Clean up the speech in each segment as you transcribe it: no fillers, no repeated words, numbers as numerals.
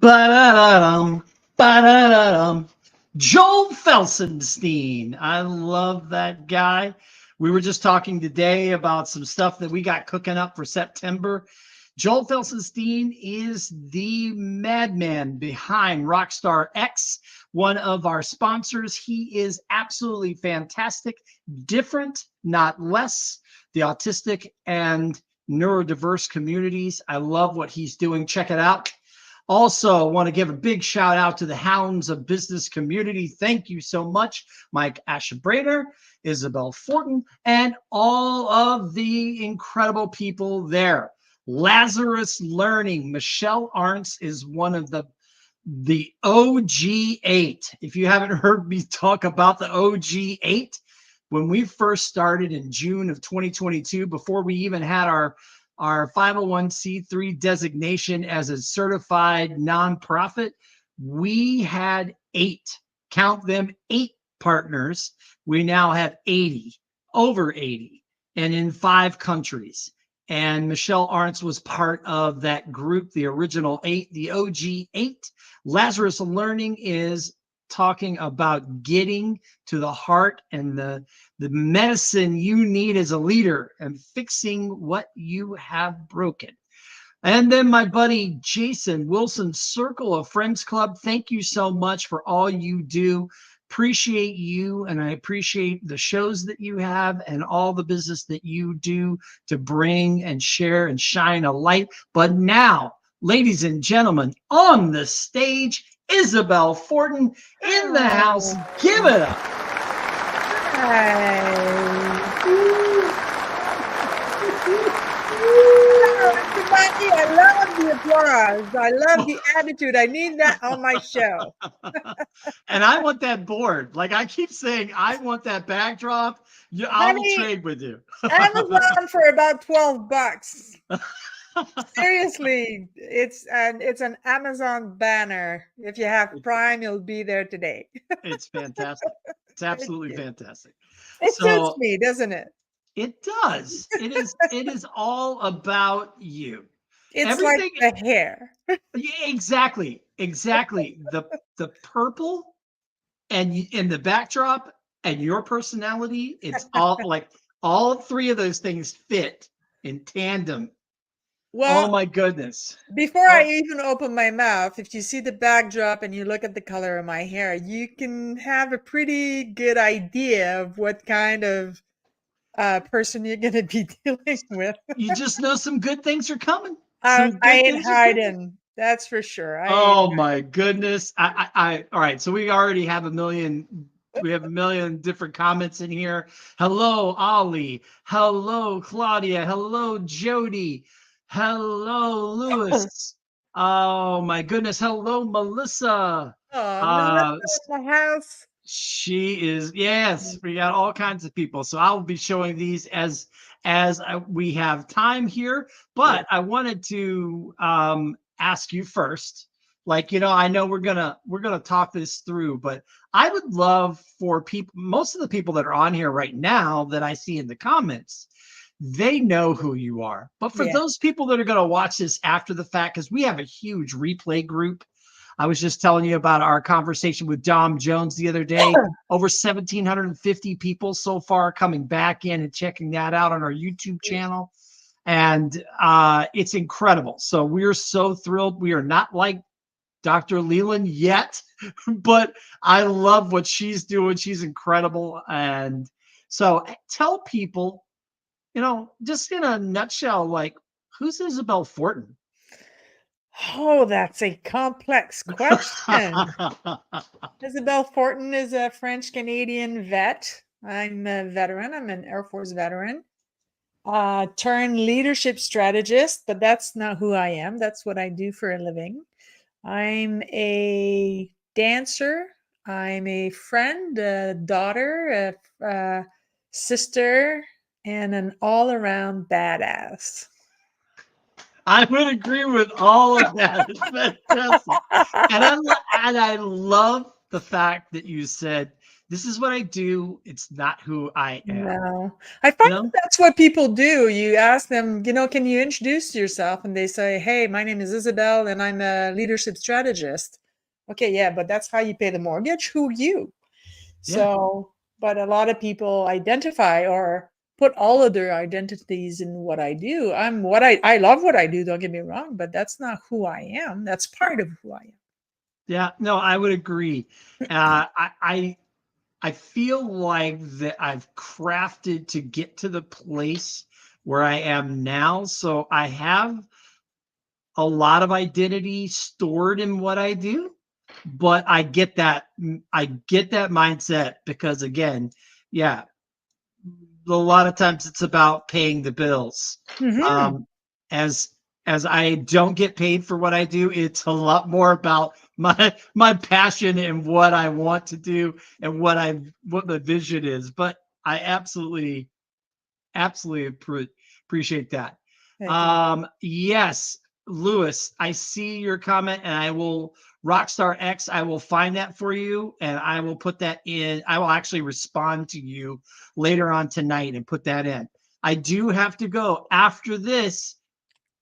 Ba-da-da-dum, ba-da-da-dum. Joel Felsenstein. I love that guy. We were just talking today about some stuff that we got cooking up for September. Joel Felsenstein is the madman behind Rockstar X, one of our sponsors. He is absolutely fantastic, different, not less. The autistic and neurodiverse communities. I love what he's doing. Check it out. Also, want to give a big shout out to the Hounds of Business community. Thank you so much, Mike Ashebrader, Isabelle Fortin, and all of the incredible people there. Lazarus Learning. Michelle Arntz is one of the OG8. If you haven't heard me talk about the OG8, when we first started in June of 2022, before we even had our 501c3 designation as a certified nonprofit, we had 8, count them, 8 partners. We now have 80, over 80, and in 5 countries. And Michelle Arntz was part of that group, the original 8, the OG8. Lazarus Learning is talking about getting to the heart and the medicine you need as a leader and fixing what you have broken. And then my buddy Jason Wilson, Circle of Friends Club. Thank you so much for all you do. Appreciate you, and I appreciate the shows that you have and all the business that you do to bring and share and shine a light. But now, ladies and gentlemen, on the stage, Isabelle Fortin in the house. Give it up. Hi. Everybody, I love the applause. I love the attitude. I need that on my show. And I want that board. Like I keep saying, I want that backdrop. I will trade with you. Amazon for about $12. Seriously, it's an Amazon banner. If you have Prime, you'll be there today. It's fantastic. It's absolutely fantastic. It suits me, doesn't it? It does. It is all about you. It's everything, like the hair. Yeah, exactly. The purple and the backdrop and your personality, it's all like all 3 of those things fit in tandem. Well, oh my goodness. Before I even open my mouth, if you see the backdrop and you look at the color of my hair, you can have a pretty good idea of what kind of person you're going to be dealing with. You just know some good things are coming. I ain't hiding. That's for sure. Oh my goodness. All right. So we already have a million different comments in here. Hello, Ollie. Hello, Claudia. Hello, Jody. Hello, Lewis. Oh my goodness. Hello, Melissa. Melissa's in the house. She is, yes, we got all kinds of people. So I will be showing these as we have time here, but I wanted to ask you first, like, I know we're gonna talk this through, but I would love for people, most of the people that are on here right now that I see in the comments, they know who you are. But for those people that are going to watch this after the fact, because we have a huge replay group. I was just telling you about our conversation with Dom Jones the other day. Over 1,750 people so far coming back in and checking that out on our YouTube channel. And it's incredible. So we're so thrilled. We are not like Dr. Leland yet, but I love what she's doing. She's incredible. And so tell people, just in a nutshell, like, who's Isabelle Fortin? Oh, that's a complex question. Isabelle Fortin is a French-Canadian vet. I'm a veteran. I'm an Air Force veteran. Turned leadership strategist, but that's not who I am. That's what I do for a living. I'm a dancer. I'm a friend, a daughter, a sister, and an all-around badass. I would agree with all of that. It's fantastic. And I love the fact that you said this is what I do. It's not who I am. No, I You find know? that's what people do. You ask them, can you introduce yourself? And they say, hey, my name is Isabelle and I'm a leadership strategist. Okay, yeah, but that's how you pay the mortgage. Who are you? Yeah. So, but a lot of people identify or put all of their identities in what I do. I love what I do, don't get me wrong, but that's not who I am. That's part of who I Yeah. No, I would agree. I feel like that I've crafted to get to the place where I am now. So I have a lot of identity stored in what I do, but I get that mindset because again, yeah, a lot of times it's about paying the bills. am. Um, as as I don't get paid for what I do, it's a lot more about my passion and what I want to do and what the vision is. But I absolutely appreciate that. Thank you. Yes, Lewis, I see your comment, and I will Rockstar X. I will find that for you, and I will put that in. I will actually respond to you later on tonight and put that in. I do have to go after this,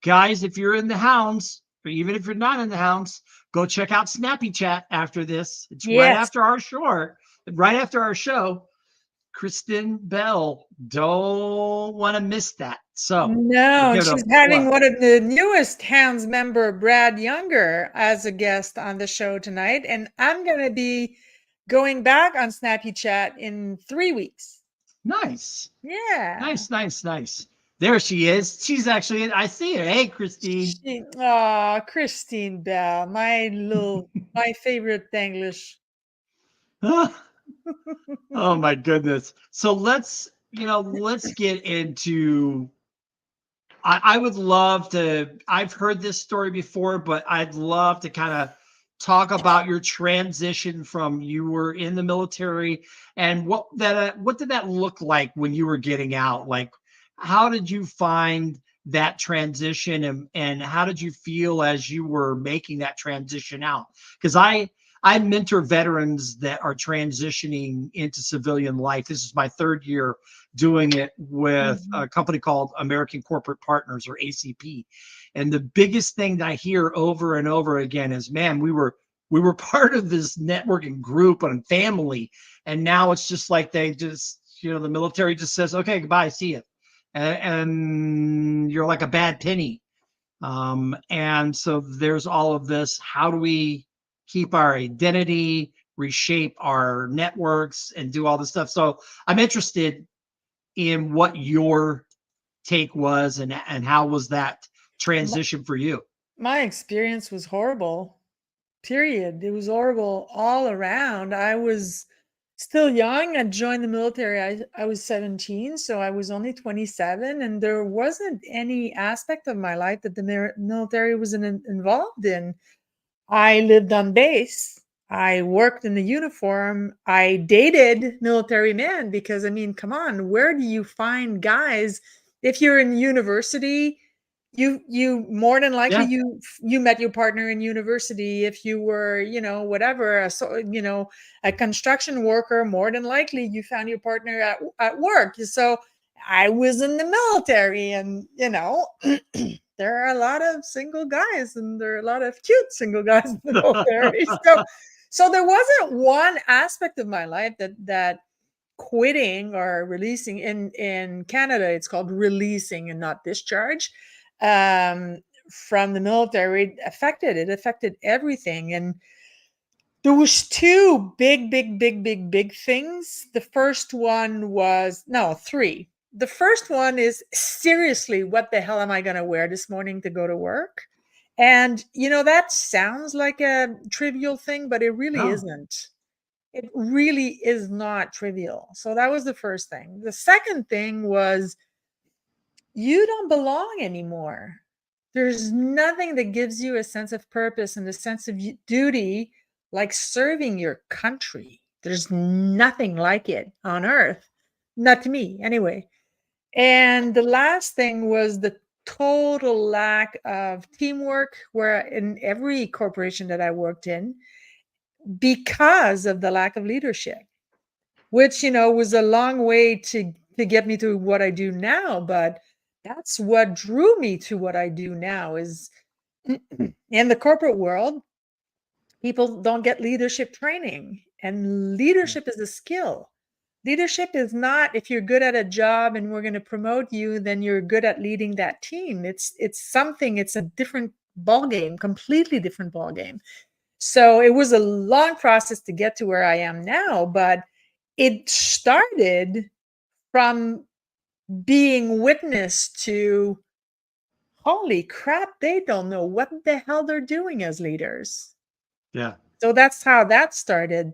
guys. If you're in the hounds, or even if you're not in the hounds, go check out Snappy Chat after this. It's Yes. right after our show. Kristen Bell. Don't want to miss that. So we'll No, and give it a she's having plug. one of the newest Hounds member, Brad Younger, as a guest on the show tonight. And I'm going to be going back on Snappy Chat in 3 weeks. Nice. Yeah. Nice. There she is. She's actually, I see her. Hey, Christine. Christine Bell, my favorite English. Oh my goodness. So let's get into I would love to. I've heard this story before, but I'd love to kind of talk about your transition from you were in the military and what did that look like when you were getting out? Like, how did you find that transition and how did you feel as you were making that transition out? Because I mentor veterans that are transitioning into civilian life. This is my third year doing it with Mhm. a company called American Corporate Partners or ACP. And the biggest thing that I hear over and over again is, man, we were part of this networking group and family, and now it's just like they just, the military just says, okay, goodbye, see you, and you're like a bad penny. And so there's all of this. How do we keep our identity, reshape our networks, and do all this stuff? So I'm interested in what your take was and how was that M- transition for you? My experience was horrible. Period. It was horrible all around. I was still young. I joined the military. I was 17, so I was only 27, and there wasn't any aspect of my life that the military was involved in. I lived on base. I worked in the uniform. I dated military men because, I mean, come on, where do you find guys? If you're in university, you more than likely Yeah, you met your partner in university. If you were, whatever, a construction worker, more than likely you found your partner at work. So I was in the military, and there are a lot of single guys, and there are a lot of cute single guys in the military. So there wasn't one aspect of my life that quitting or releasing, in Canada it's called releasing and not discharge, um, from the military it affected everything. And there was two big things. The first one was, no, three. The first one is, seriously, what the hell am I going to wear this morning to go to work? And that sounds like a trivial thing, but it really no, isn't. It really is not trivial. So that was the first thing. The second thing was, you don't belong anymore. There's nothing that gives you a sense of purpose and a sense of duty like serving your country. There's nothing like it on earth. Not to me, anyway. And the last thing was the total lack of teamwork, where in every corporation that I worked in, because of the lack of leadership. which, was a long way to get me to what I do now. But that's what drew me to what I do now is in the corporate world, people don't get leadership training, and leadership is a skill. Leadership is not if you're good at a job and we're going to promote you, then you're good at leading that team. It's a different ball game, completely different ball game. So it was a long process to get to where I am now, but it started from being witness to, holy crap, they don't know what the hell they're doing as leaders. Yeah. So that's how that started.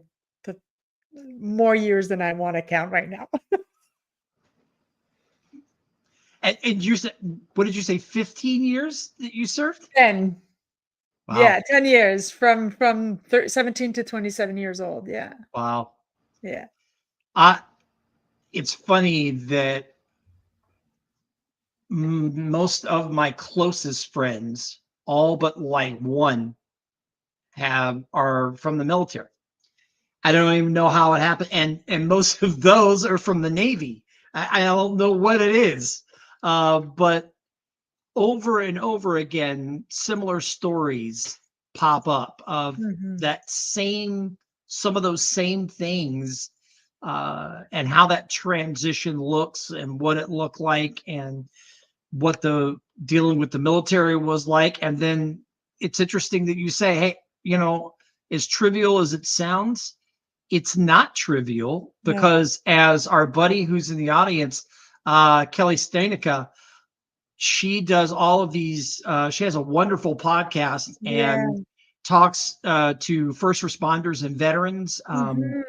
More years than I want to count right now. And you said, what did you say, 15 years that you served? 10. Wow. Yeah, 10 years from 17 to 27 years old. Yeah. Wow. Yeah. It's funny that most of my closest friends, all but like one, are from the military. I don't even know how it happened, and most of those are from the Navy. I don't know what it is, but over and over again, similar stories pop up of Mhm. some of those same things, and how that transition looks and what it looked like and what the dealing with the military was like. And then it's interesting that you say, hey, as trivial as it sounds, it's not trivial, No. because as our buddy who's in the audience, Kelly Stanica, she does all of these. She has a wonderful podcast Yeah. and talks to first responders and veterans. Mhm.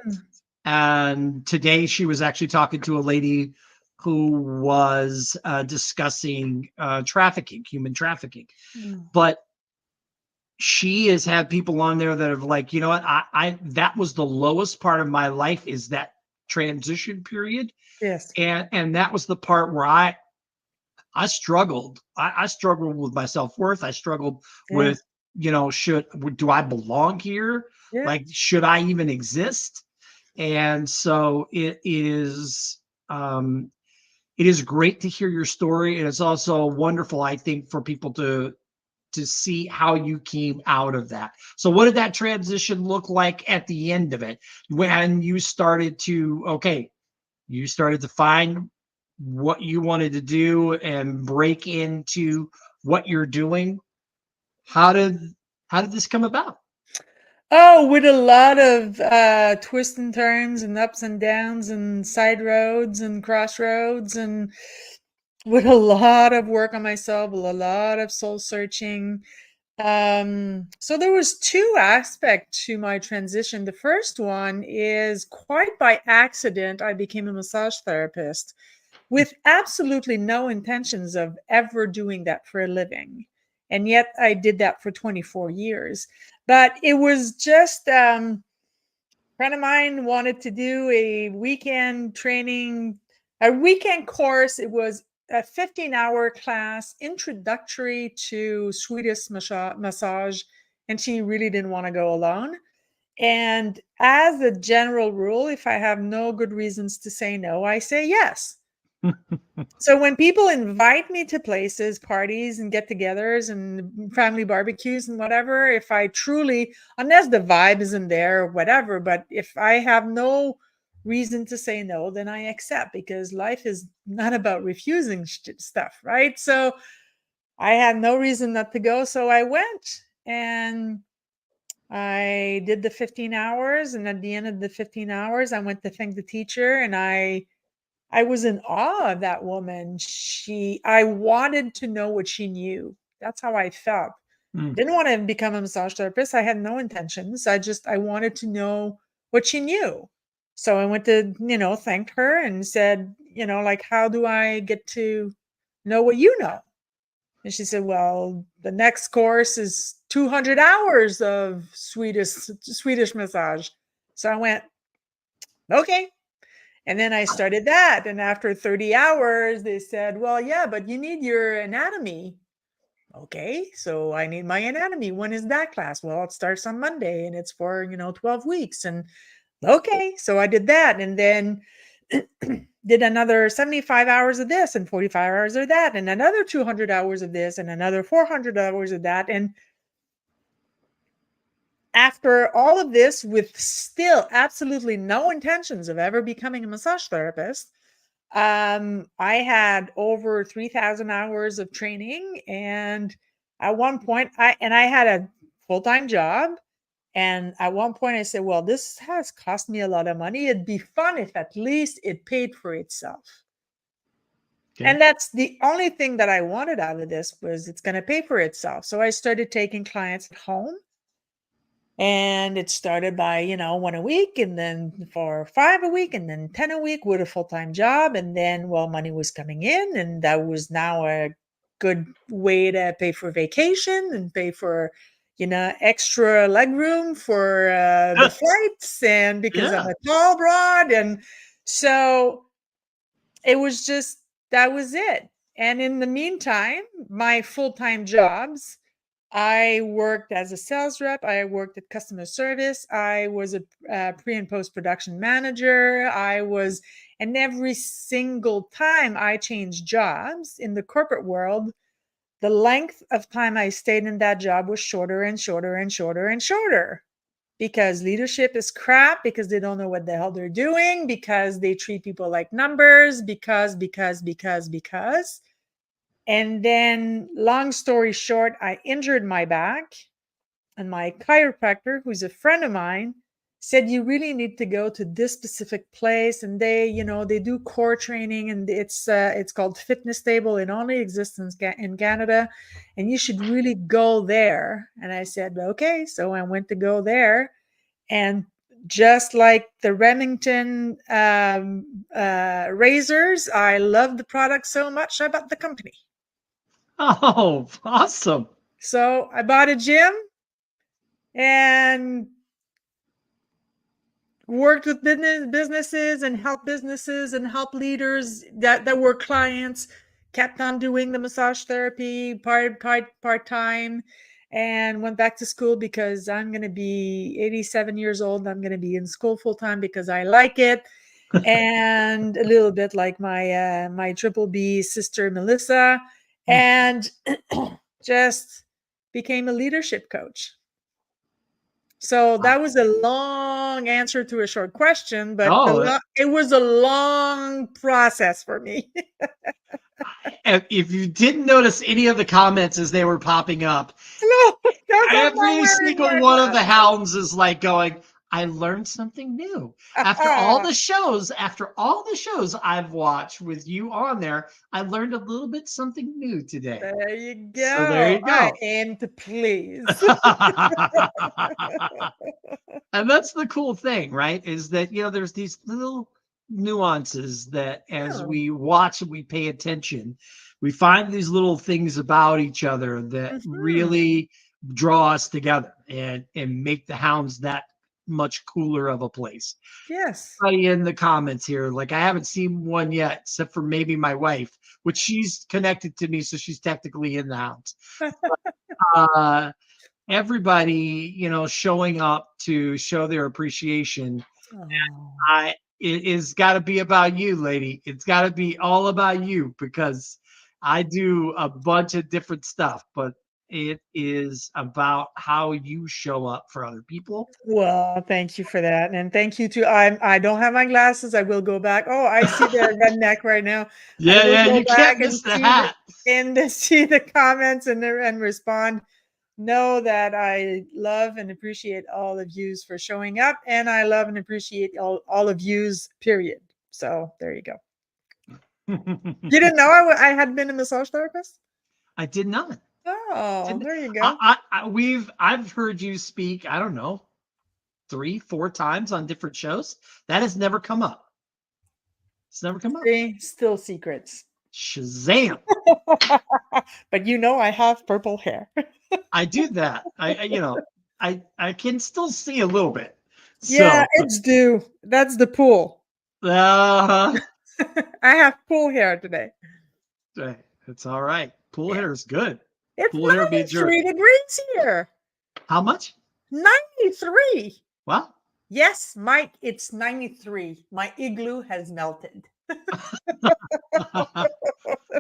And today she was actually talking to a lady who was discussing trafficking, human trafficking. Mm. But she has had people on there that have like, you know what, I that was the lowest part of my life, is that transition period. Yes. And that was the part where I struggled. I struggled with my self-worth. I struggled Yeah. with, do I belong here? Yeah. Like, should I even exist? And so it is great to hear your story. And it's also wonderful, I think, for people to see how you came out of that. So what did that transition look like at the end of it, when you started to find what you wanted to do and break into what you're doing? How did this come about? Oh, with a lot of twists and turns and ups and downs and side roads and crossroads, and with a lot of work on myself, with a lot of soul searching. So there was two aspects to my transition. The first one is quite by accident, I became a massage therapist with absolutely no intentions of ever doing that for a living. And yet I did that for 24 years. But it was just friend of mine wanted to do a weekend training, a weekend course. It was a 15-hour class, introductory to Swedish massage, and she really didn't want to go alone. And as a general rule, if I have no good reasons to say no, I say yes. So when people invite me to places, parties and get-togethers and family barbecues and whatever, if I truly, unless the vibe isn't there or whatever, but if I have no reason to say no, then I accept, because life is not about refusing stuff, right? So I had no reason not to go, so I went and I did the 15 hours, and at the end of the 15 hours, I went to thank the teacher, and I was in awe of that woman. I wanted to know what she knew. That's how I felt. Mm. Didn't want to become a massage therapist. I had no intentions. I wanted to know what she knew. So I went to, thanked her and said, like, how do I get to know what you know? And she said, well, the next course is 200 hours of Swedish massage. So I went, okay. And then I started that. And after 30 hours, they said, well, yeah, but you need your anatomy. Okay, so I need my anatomy. When is that class? Well, it starts on Monday and it's for, 12 weeks. And Okay, so I did that, and then did another 75 hours of this and 45 hours of that and another 200 hours of this and another 400 hours of that. And after all of this, with still absolutely no intentions of ever becoming a massage therapist, I had over 3,000 hours of training. And at one point, I had a full-time job. And at one point, I said, well, this has cost me a lot of money. It'd be fun if at least it paid for itself. Okay. And that's the only thing that I wanted out of this, was it's going to pay for itself. So I started taking clients at home. And it started by, 1 a week, and then for 5 a week, and then 10 a week with a full-time job. And then, well, money was coming in, and that was now a good way to pay for vacation and pay for, extra leg room for the flights. And because I'm Yeah. a tall broad. And so it was just, that was it. And in the meantime, my full-time jobs, I worked as a sales rep. I worked at customer service. I was a pre and post production manager. And every single time I changed jobs in the corporate world, the length of time I stayed in that job was shorter and shorter and shorter and shorter, because leadership is crap, because they don't know what the hell they're doing, because they treat people like numbers, because. And then, long story short, I injured my back, and my chiropractor, who's a friend of mine, said, you really need to go to this specific place. And they do core training, and it's called Fitness Stable. It only exists in Canada, and you should really go there. And I said, okay. So I went to go there, and just like the Remington razors, I love the product so much, I bought the company. Oh, awesome. So I bought a gym and worked with businesses and help leaders that were clients, kept on doing the massage therapy part-time, and went back to school, because I'm going to be 87 years old. I'm going to be in school full-time because I like it. And a little bit like my triple B sister, Melissa, and just became a leadership coach. So that was a long answer to a short question, but it was a long process for me. If you didn't notice any of the comments as they were popping up, No, every single one of the hounds is like going, I learned something new. After all the shows I've watched with you on there, I learned a little bit something new today. There you go. So there you go. I aim to please. And that's the cool thing, right? Is that, there's these little nuances that as we watch and we pay attention, we find these little things about each other that really draw us together and make the hounds that much cooler of a place. Yes. In the comments here, like I haven't seen one yet, except for maybe my wife, which she's connected to me, so she's technically in the house. But, everybody, showing up to show their appreciation. It is got to be about you, lady. It's got to be all about you, because I do a bunch of different stuff, but it is about how you show up for other people. Well, thank you for that. And thank you to, I don't have my glasses. I will go back. Oh, I see the redneck right now. Yeah, you can't miss the hat. And see the comments and respond. Know that I love and appreciate all of yous for showing up, and I love and appreciate all of yous, period. So there you go. You didn't know I had been a massage therapist? I did not. Oh, there you go. I've heard you speak, I don't know, 3-4 times on different shows. That has never come up. It's never come up. Still secrets. Shazam. But I have purple hair. I do that. I can still see a little bit. Yeah, it's due. That's the pool. I have pool hair today. It's all right. Pool hair is good. It's 93 degrees here. How much? 93. Well, Yes, Mike, it's 93. My igloo has melted. I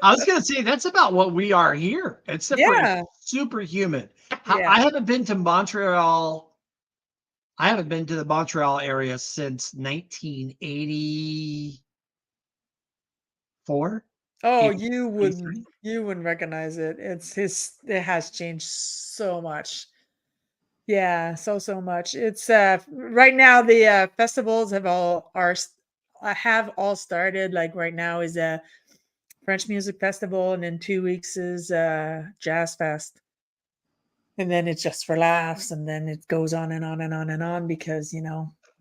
was gonna say that's about what we are here, except for it's Yeah. super humid. Yeah. I haven't been to Montreal. I haven't been to the Montreal area since 1984, Oh, 83. you wouldn't recognize it. It has changed so much. Yeah, so much. It's right now the festivals have all started. Like right now is a French music festival, and in 2 weeks is Jazz Fest. And then it's just for laughs, and then it goes on and on and on and on because,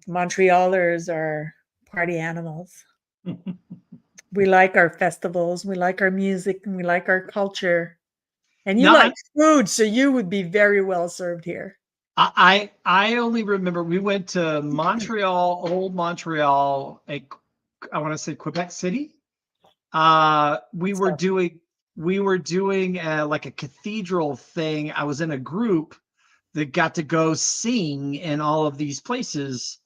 Montrealers are party animals. We like our festivals, we like our music, and we like our culture. And you Now, like food, so you would be very well served here. I only remember we went to Montreal, old Montreal, I want to say Quebec City. We were So, doing like a cathedral thing. I was in a group that got to go sing in all of these places.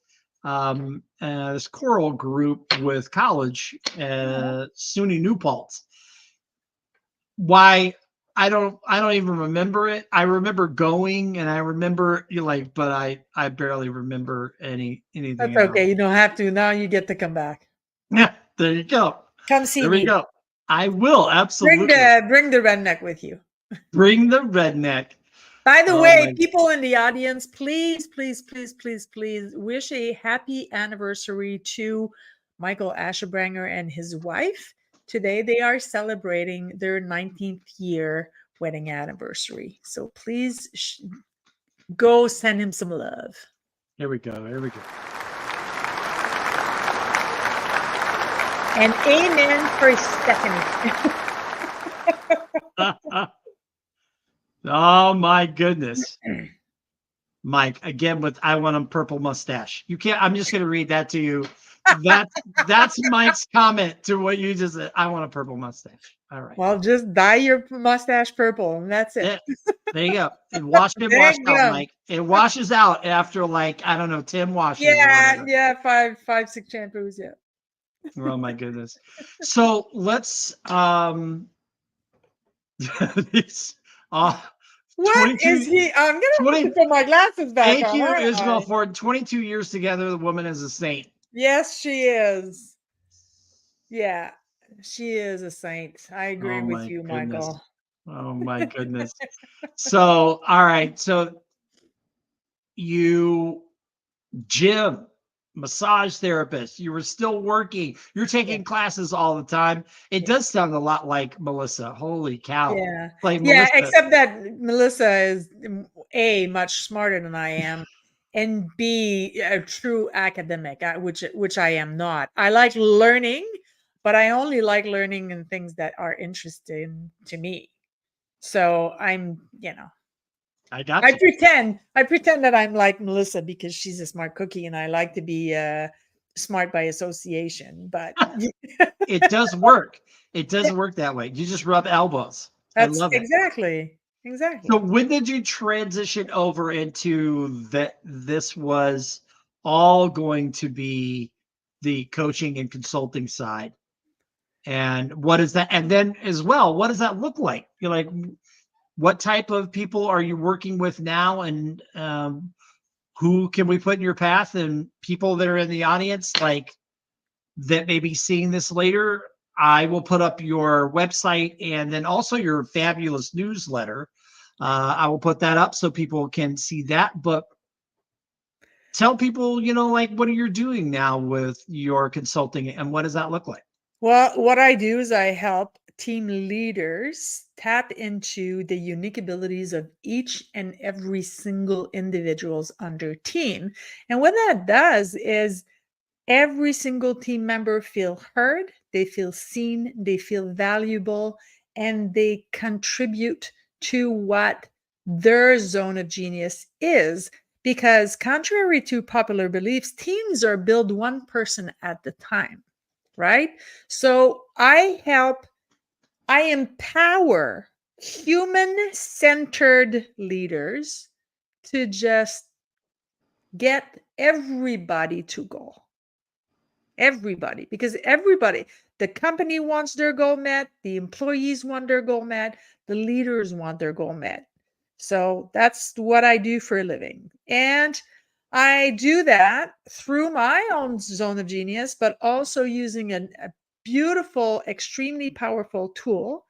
This choral group with college, SUNY New Paltz. Why I don't even remember it. I remember going and I remember but I barely remember anything that's else. okay. You don't have to. Now you get to come back. Yeah, there you go. Come see There we me. go. I will Bring absolutely the redneck with you. bring the redneck. By the Oh way, my people in the audience, please, please, please, please, please wish a happy anniversary to Michael Ashebranger and his wife. Today they are celebrating their 19th year wedding anniversary. So please go send him some love. Here we go. Here we go. And amen for Stephanie. Oh my goodness. Mike, again with I want a purple mustache. You can't, I'm just gonna read that to you. That's Mike's comment to what you just said. I want a purple mustache. All right. Well, just dye your mustache purple and that's it. There you go. It washed out, Damn. Mike. It washes out after like, I don't know, 10 washes or Yeah, whatever. yeah, five, 6 shampoos, yeah. Oh my goodness. So let's these What is 22 he? I'm gonna have to 20 put my glasses back thank on, you, aren't Isabelle I? Fortin. 22 years together, the woman is a saint. Yes, she is. Yeah, she is a saint. I agree Oh with my you, goodness. Michael. Oh my goodness. So, all right. So you gym, massage therapist, you were still working, you're Yeah, taking classes all the time. It yeah, does sound a lot like Melissa. Holy cow. yeah, Like yeah. Melissa. Except that Melissa is A, much smarter than I am, and B, a true academic, which I am not. I like learning, but I only like learning in things that are interesting to me. So I got you. I pretend that I'm like Melissa because she's a smart cookie and I like to be smart by association. But It does work. It does work that way. You just rub elbows. I that's love it. So exactly. when did you transition over into that this was all going to be the coaching and consulting side? And what is that? And then as well, what does that look like? You're like, what type of people are you working with now? And who can we put in your path? And people that are in the audience, like that may be seeing this later, I will put up your website and then also your fabulous newsletter. I will put that up so people can see that. But tell people, like what are you doing now with your consulting and what does that look like? Well, what I do is I help team leaders tap into the unique abilities of each and every single individuals on their team. And what that does is every single team member feel heard, they feel seen, they feel valuable, and they contribute to what their zone of genius is. Because contrary to popular beliefs, teams are built one person at a time, right? So I empower human-centered leaders to just get everybody to goal. Everybody, because everybody, the company wants their goal met, the employees want their goal met, the leaders want their goal met. So that's what I do for a living. And I do that through my own zone of genius, but also using a beautiful, extremely powerful tool,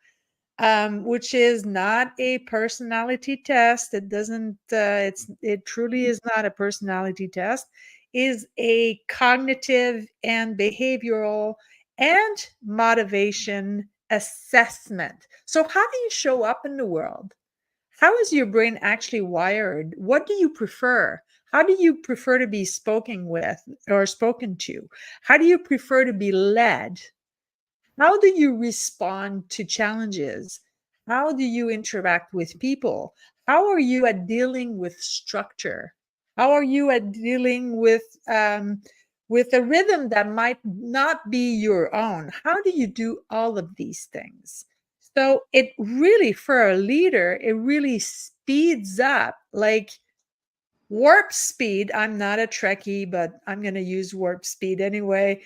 which is not a personality test. It doesn't, it truly is not a personality test, is a cognitive and behavioral and motivation assessment. So, how do you show up in the world? How is your brain actually wired? What do you prefer? How do you prefer to be spoken with or spoken to? How do you prefer to be led? How do you respond to challenges? How do you interact with people? How are you at dealing with structure? How are you at dealing with a rhythm that might not be your own? How do you do all of these things? So it really, for a leader, it really speeds up, like warp speed. I'm not a Trekkie, but I'm going to use warp speed anyway.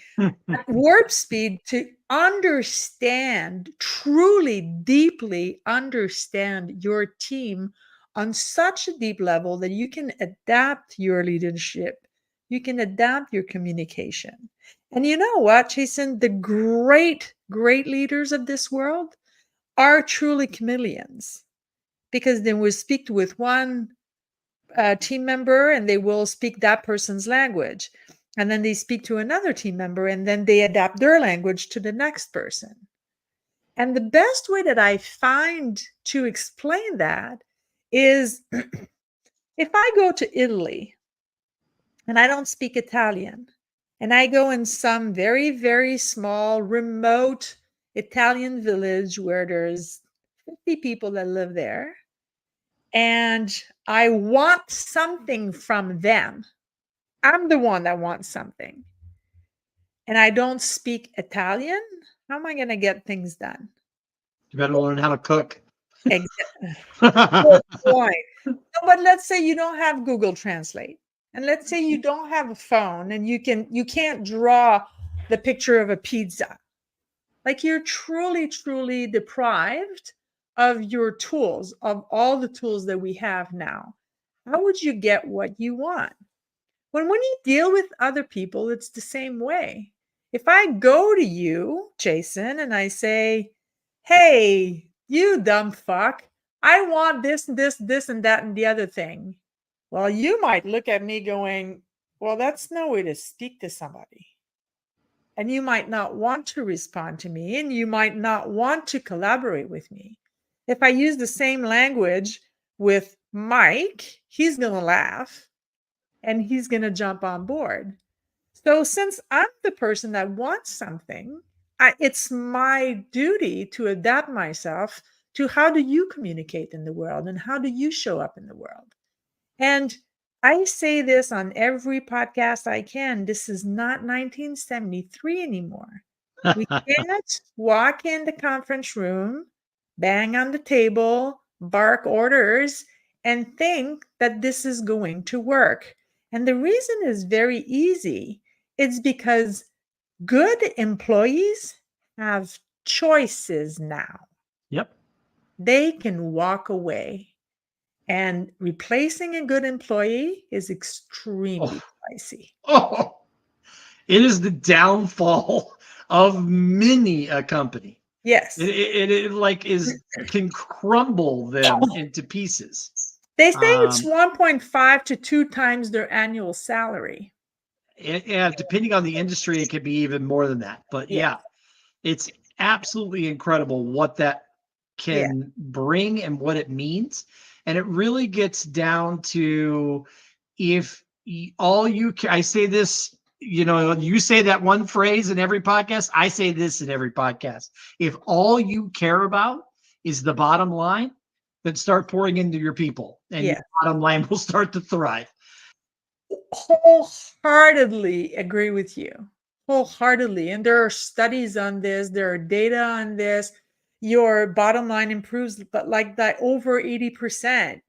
Warp speed to understand, truly, deeply understand your team on such a deep level that you can adapt your leadership, you can adapt your communication. And you know what, Jason? The great, great leaders of this world are truly chameleons, because they will speak with one team member and they will speak that person's language. And then they speak to another team member and then they adapt their language to the next person. And the best way that I find to explain that is if I go to Italy and I don't speak Italian, and I go in some very, very small, remote Italian village where there's 50 people that live there, and I want something from them. I'm the one that wants something. And I don't speak Italian. How am I going to get things done? You better learn how to cook. Exactly. Good point. No, but let's say you don't have Google Translate. And let's say you don't have a phone and you can't draw the picture of a pizza. Like you're truly, truly deprived of your tools, of all the tools that we have now. How would you get what you want? When you deal with other people, it's the same way. If I go to you, Jason, and I say, hey, you dumb fuck, I want this and this, this and that and the other thing. Well, you might look at me going, well, that's no way to speak to somebody. And you might not want to respond to me, and you might not want to collaborate with me. If I use the same language with Mike, he's going to laugh and he's going to jump on board. So since I'm the person that wants something, it's my duty to adapt myself to how do you communicate in the world and how do you show up in the world. And I say this on every podcast I can. This is not 1973 anymore. We can't walk in the conference room, bang on the table, bark orders, and think that this is going to work. And the reason is very easy. It's because good employees have choices now. Yep. They can walk away. And replacing a good employee is extremely pricey. Oh, it is the downfall of many a company. Yes. It like can crumble them into pieces. They say it's 1.5 to 2 times their annual salary. And depending on the industry, it could be even more than that. But yeah, it's absolutely incredible what that can bring and what it means. And it really gets down to if I say this, you say that one phrase in every podcast. I say this in every podcast. If all you care about is the bottom line, then start pouring into your people and your bottom line will start to thrive. Wholeheartedly agree with you. Wholeheartedly. And there are studies on this, there are data on this. Your bottom line improves, but like that over 80%.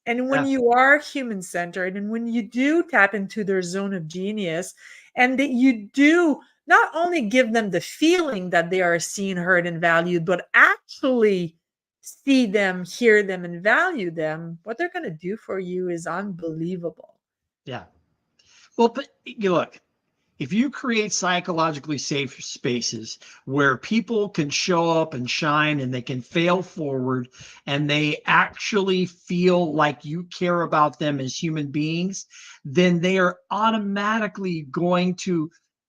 And when Yeah. you are human centered and when you do tap into their zone of genius, and that you do not only give them the feeling that they are seen, heard, and valued, but actually see them, hear them, and value them, what they're going to do for you is unbelievable. Yeah. Well, but you look, if you create psychologically safe spaces where people can show up and shine and they can fail forward and they actually feel like you care about them as human beings, then they are automatically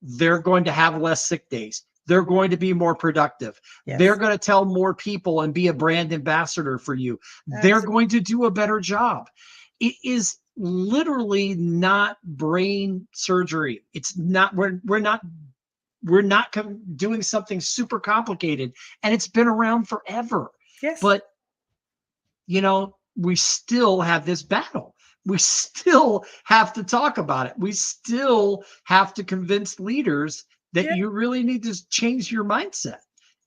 they're going to have less sick days. They're going to be more productive. They're Yes. going to tell more people and be a brand ambassador for you. They're Absolutely. going to do a better job. It is literally not brain surgery. It's not, we're not doing something super complicated, and it's been around forever. Yes. But we still have this battle. We still have to talk about it. We still have to convince leaders that Yeah. you really need to change your mindset.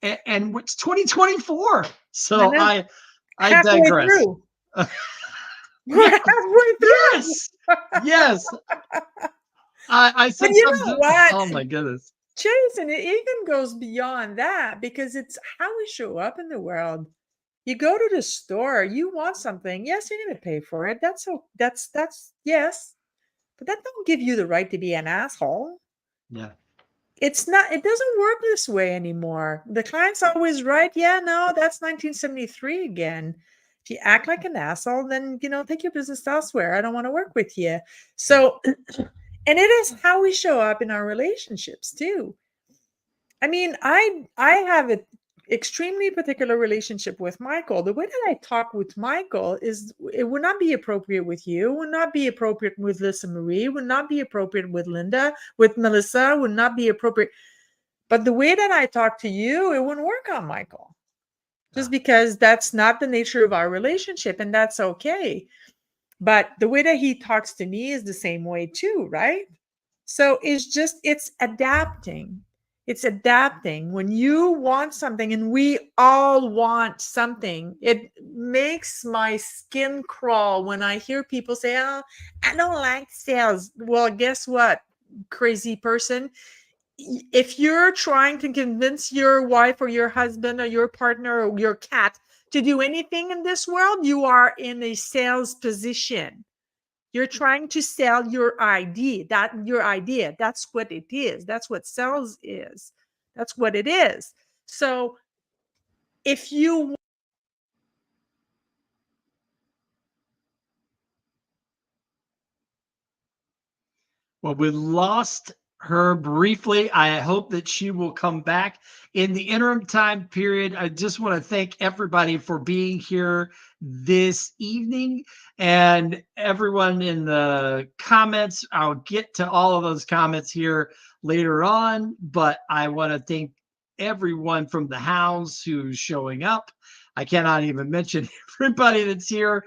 And it's 2024. I So know. I Halfway digress. through. We're Yes, halfway through. yes, yes. I But said you know something. what, Oh my goodness. Jason, it even goes beyond that because it's how we show up in the world. You go to the store, you want something. Yes, you're gonna pay for it. That's yes, but that don't give you the right to be an asshole. Yeah. It's not, it doesn't work this way anymore. The client's always right. Yeah, no, that's 1973 again. If you act like an asshole, then take your business elsewhere. I don't want to work with you. Yeah. So, and it is how we show up in our relationships too. I mean, I have an extremely particular relationship with Michael. The way that I talk with Michael is it would not be appropriate with you, would not be appropriate with Lisa Marie, would not be appropriate with Linda, with Melissa, would not be appropriate. But the way that I talk to you, it wouldn't work on Michael. Just Yeah. because that's not the nature of our relationship, and that's okay. But the way that he talks to me is the same way too, right? So it's adapting. It's adapting. When you want something, and we all want something, it makes my skin crawl when I hear people say, "Oh, I don't like sales." Well, guess what, crazy person? If you're trying to convince your wife or your husband or your partner or your cat to do anything in this world, you are in a sales position. You're trying to sell your idea. That's what it is. That's what sales is. That's what it is. So if you Well, we lost her briefly. I hope that she will come back. In the interim time period, I just want to thank everybody for being here this evening and everyone in the comments. I'll get to all of those comments here later on, but I want to thank everyone from the house who's showing up. I cannot even mention everybody that's here.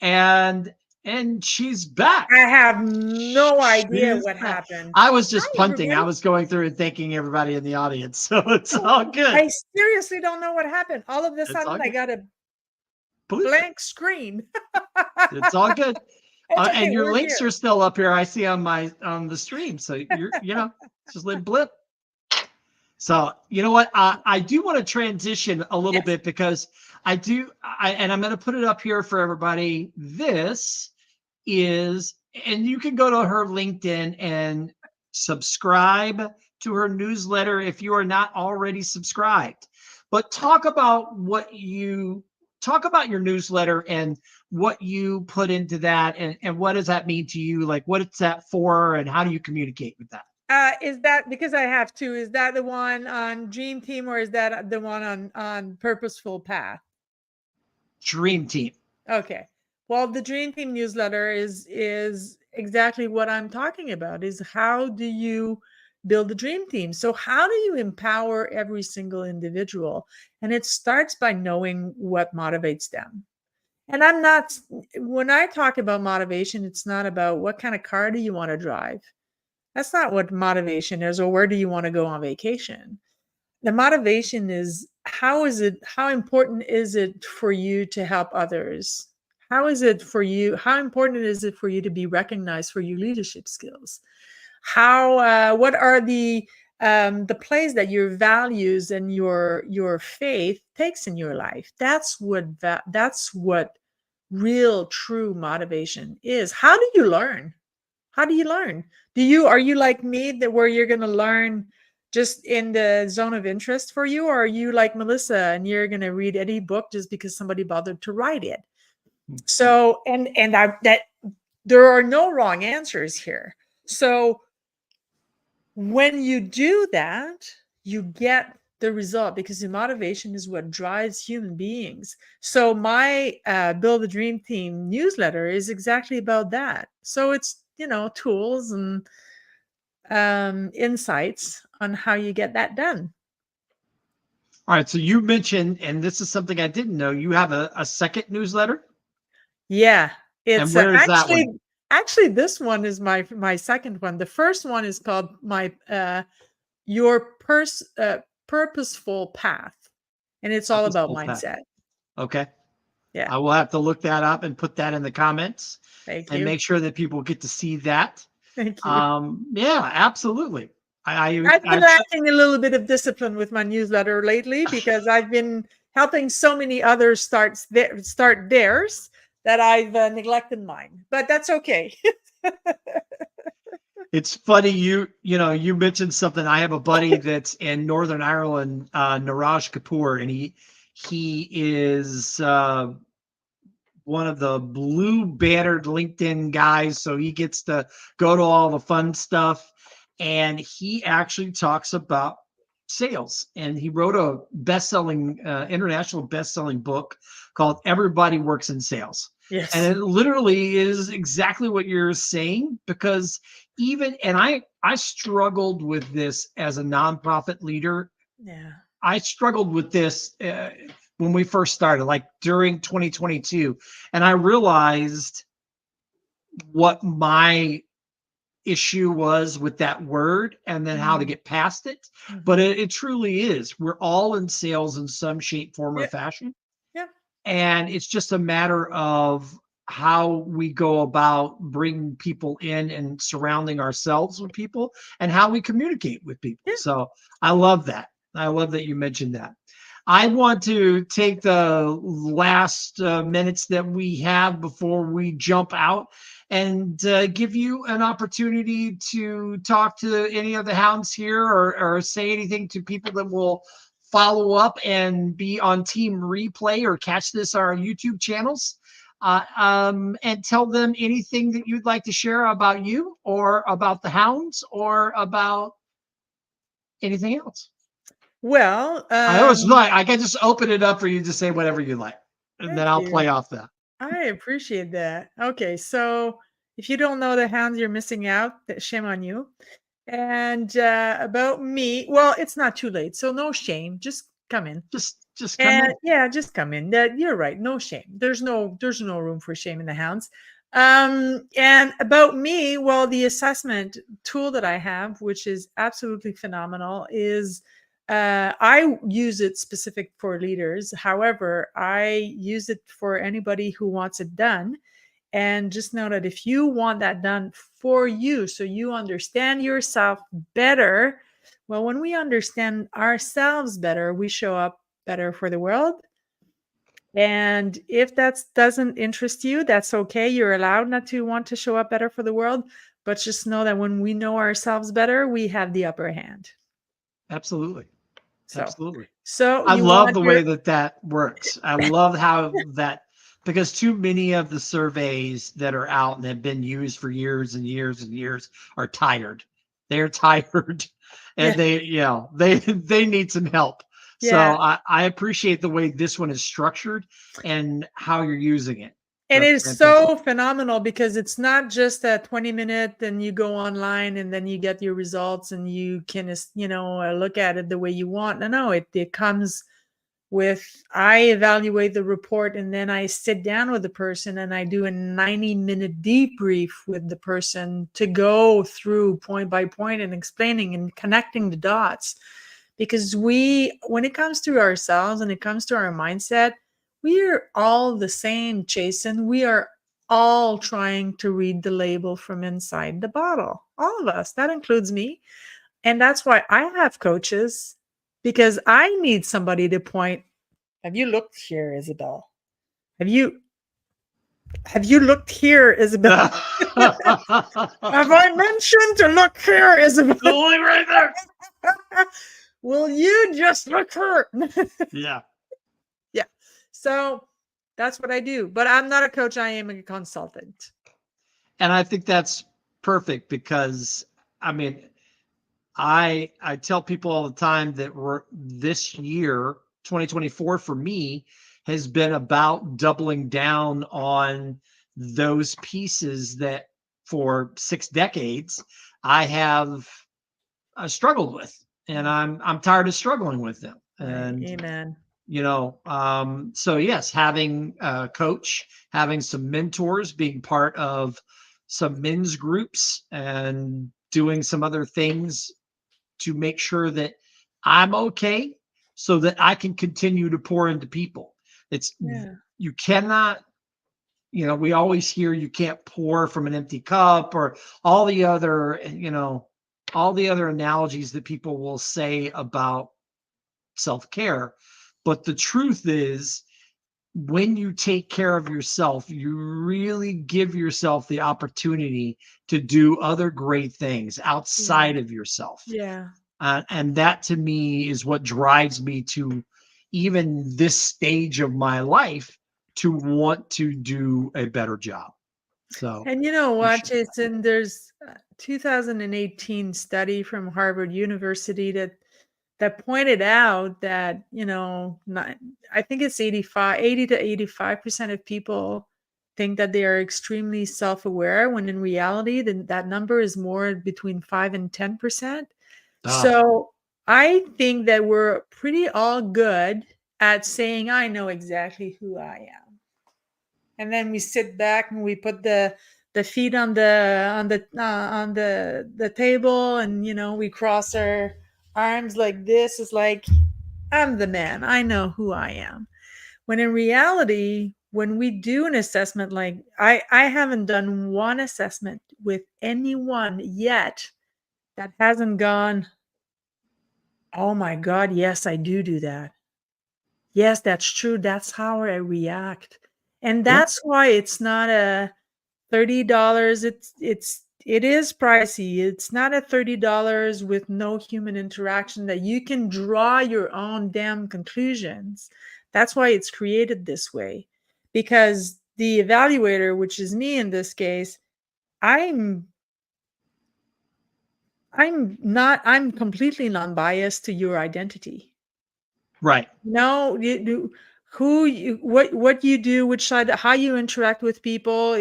And she's back. I have no idea She's what back. happened. I was just Hi, punting. I everybody. was going through and thanking everybody in the audience. So it's all good. I seriously don't know what happened. All of a It's all sudden, I good. got a Bloop. blank screen. It's all good. It's okay. And your We're links here. are still up here. I see on the stream. So just let blip. So you know what? I do want to transition a little Yes. bit because and I'm going to put it up here for everybody. This is, and you can go to her LinkedIn and subscribe to her newsletter if you are not already subscribed. But talk about your newsletter and what you put into that, and what does that mean to you? Like, what is that for, and how do you communicate with that? Is that because I have to? Is that the one on Dream Team or is that the one on Purposeful Path? Dream Team. Okay. Well, the Dream Team newsletter is exactly what I'm talking about. Is how do you build a dream team? So how do you empower every single individual? And it starts by knowing what motivates them. And I'm not, when I talk about motivation, it's not about what kind of car do you want to drive. That's not what motivation is, or where do you want to go on vacation. The motivation is how important is it for you to help others? How is it for you? How important is it for you to be recognized for your leadership skills? What are the place that your values and your faith takes in your life? That's what real true motivation is. How do you learn? How do you learn? Are you like me, that where you're going to learn just in the zone of interest for you, or are you like Melissa and you're going to read any book just because somebody bothered to write it? So, that there are no wrong answers here. So when you do that, you get the result, because the motivation is what drives human beings. So my Build the Dream Team newsletter is exactly about that. So it's, tools and insights on how you get that done. All right. So you mentioned, and this is something I didn't know, you have a second newsletter. Yeah, And it's where is that one? actually this one is my second one. The first one is called my your purposeful path, and it's all about Purposeful Path. mindset. Okay. Yeah, I will have to look that up and put that in the comments thank and you. make sure that people get to see that. Thank you. Yeah, absolutely. I've been I've lacking a little bit of discipline with my newsletter lately, because I've been helping so many others start theirs that I've neglected mine. But that's okay. It's funny you mentioned something. I have a buddy that's in Northern Ireland, Niraj Kapoor, and he is one of the blue bannered LinkedIn guys, so he gets to go to all the fun stuff. And he actually talks about sales, and he wrote a international best-selling book called Everybody Works in Sales. And Yes. it literally is exactly what you're saying, because I struggled with this as a nonprofit leader. Yeah. I struggled with this when we first started, like during 2022, and I realized what my issue was with that word, and then how to get past it. But Mhm. it truly is. We're all in sales in some shape, form, or Yeah. fashion. Yeah. And it's just a matter of how we go about bringing people in and surrounding ourselves with people, and how we communicate with people. Yeah. So I love that. I love that you mentioned that. I want to take the last minutes that we have before we jump out and give you an opportunity to talk to any of the hounds here, or say anything to people that will follow up and be on Team Replay or catch this on our YouTube channels, and tell them anything that you'd like to share about you, or about the hounds, or about anything else. Well, I always like, I can just open it up for you to say whatever you like, and then thank I'll you. play off that. I appreciate that. Okay, so if you don't know the hounds, you're missing out. Shame on you. And about me, well, it's not too late, so no shame. Just come in. Just come And in. yeah, just come in. That you're right. No shame. There's no room for shame in the hounds. And about me, well, the assessment tool that I have, which is absolutely phenomenal, is I use it specific for leaders. However, I use it for anybody who wants it done. And just know that if you want that done for you, so you understand yourself better, well, when we understand ourselves better, we show up better for the world. And if that doesn't interest you, that's okay. You're allowed not to want to show up better for the world. But just know that when we know ourselves better, we have the upper hand. Absolutely. So, Absolutely. so I you love want the your way that works. I love how that, because too many of the surveys that are out and have been used for years and years and years are tired. They're tired, yeah, and they need some help. So yeah. I appreciate the way this one is structured and how you're using it. And That's it is fantastic. so phenomenal, because it's not just a 20-minute and you go online and then you get your results and you can, look at it the way you want. No, it comes with, I evaluate the report and then I sit down with the person and I do a 90-minute debrief with the person to go through point by point and explaining and connecting the dots. Because when it comes to ourselves and it comes to our mindset, We are all the same, Jason. We are all trying to read the label from inside the bottle. All of us. That includes me. And that's why I have coaches, because I need somebody to point. Have you looked here, Isabelle? Have you looked here, Isabelle? Have I mentioned to look here, Isabelle? Totally right there. Will you just look here? Yeah. Yeah. So that's what I do. But I'm not a coach. I am a consultant. And I think that's perfect because, I mean, I tell people all the time that this year, 2024 for me, has been about doubling down on those pieces that for 6 decades I have struggled with, and I'm tired of struggling with them. Right. And Amen. so yes, having a coach, having some mentors, being part of some men's groups, and doing some other things to make sure that I'm okay so that I can continue to pour into people. It's Yeah. You cannot, we always hear you can't pour from an empty cup, or all the other, all the other analogies that people will say about self-care. But the truth is, when you take care of yourself, you really give yourself the opportunity to do other great things Yeah. outside of yourself. Yeah. And that to me is what drives me to even this stage of my life to want to do a better job. So And you know what, appreciate Jason? There's a 2018 study from Harvard University that pointed out that, not, I think it's 80 to 85% of people think that they are extremely self-aware, when in reality, that number is more between 5 and 10%. that. So I think that we're pretty all good at saying, I know exactly who I am. And then we sit back and we put the feet on the table, and we cross our arms like this. Is like, I'm the man, I know who I am. When in reality, when we do an assessment, like I haven't done one assessment with anyone yet that hasn't gone, oh my god, yes, I do that. Yes, that's true, that's how I react. And Yeah. that's why it's not a $30. It is pricey. It's not a $30 with no human interaction that you can draw your own damn conclusions. That's why it's created this way. Because the evaluator, which is me in this case, I'm I'm completely non-biased to your identity. Right. No, what you do, which side, how you interact with people,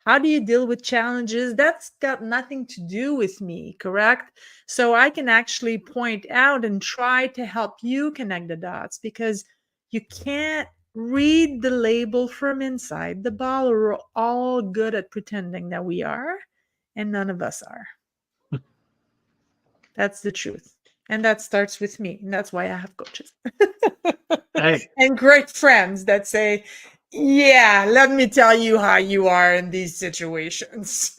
how do you deal with challenges? That's got nothing to do with me, correct? So I can actually point out and try to help you connect the dots, because you can't read the label from inside the bottle. We're all good at pretending that we are, and none of us are. That's the truth. And that starts with me. And that's why I have coaches. Hey. And great friends that say, yeah, let me tell you how you are in these situations.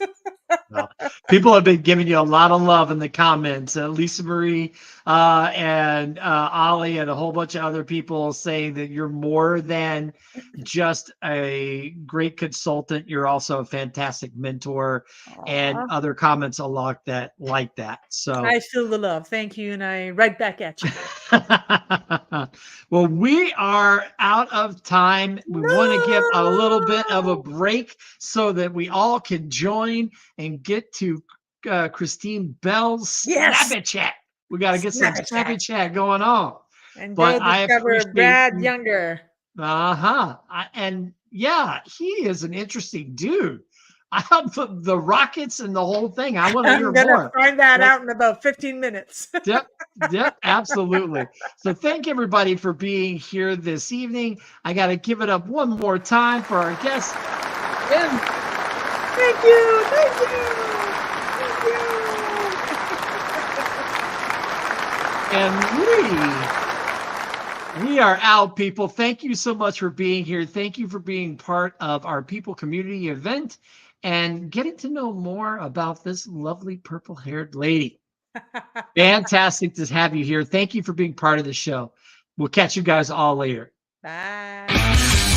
Well, people have been giving you a lot of love in the comments. Lisa Marie and Ollie and a whole bunch of other people saying that you're more than just a great consultant. You're also a fantastic mentor, and Aw, other comments like that. So I feel the love. Thank you. And I right back at you. well, we are out of time. We want to give a little bit of a No. break so that we all can join and get to Christine Bell's Yes. Snappy Chat. We got to get some Snap a Snappy chat. Chat going on. And But go I discover appreciate Brad you. Younger. And yeah, he is an interesting dude. I have the Rockets and the whole thing. I want to hear I'm going to more. find that out in about 15 minutes. Yep, absolutely. So thank everybody for being here this evening. I got to give it up one more time for our guest. Thank you. Thank you. Thank you. And we We are out, people. Thank you so much for being here. Thank you for being part of our People Community event and getting to know more about this lovely purple-haired lady. Fantastic to have you here. Thank you for being part of the show. We'll catch you guys all later. Bye.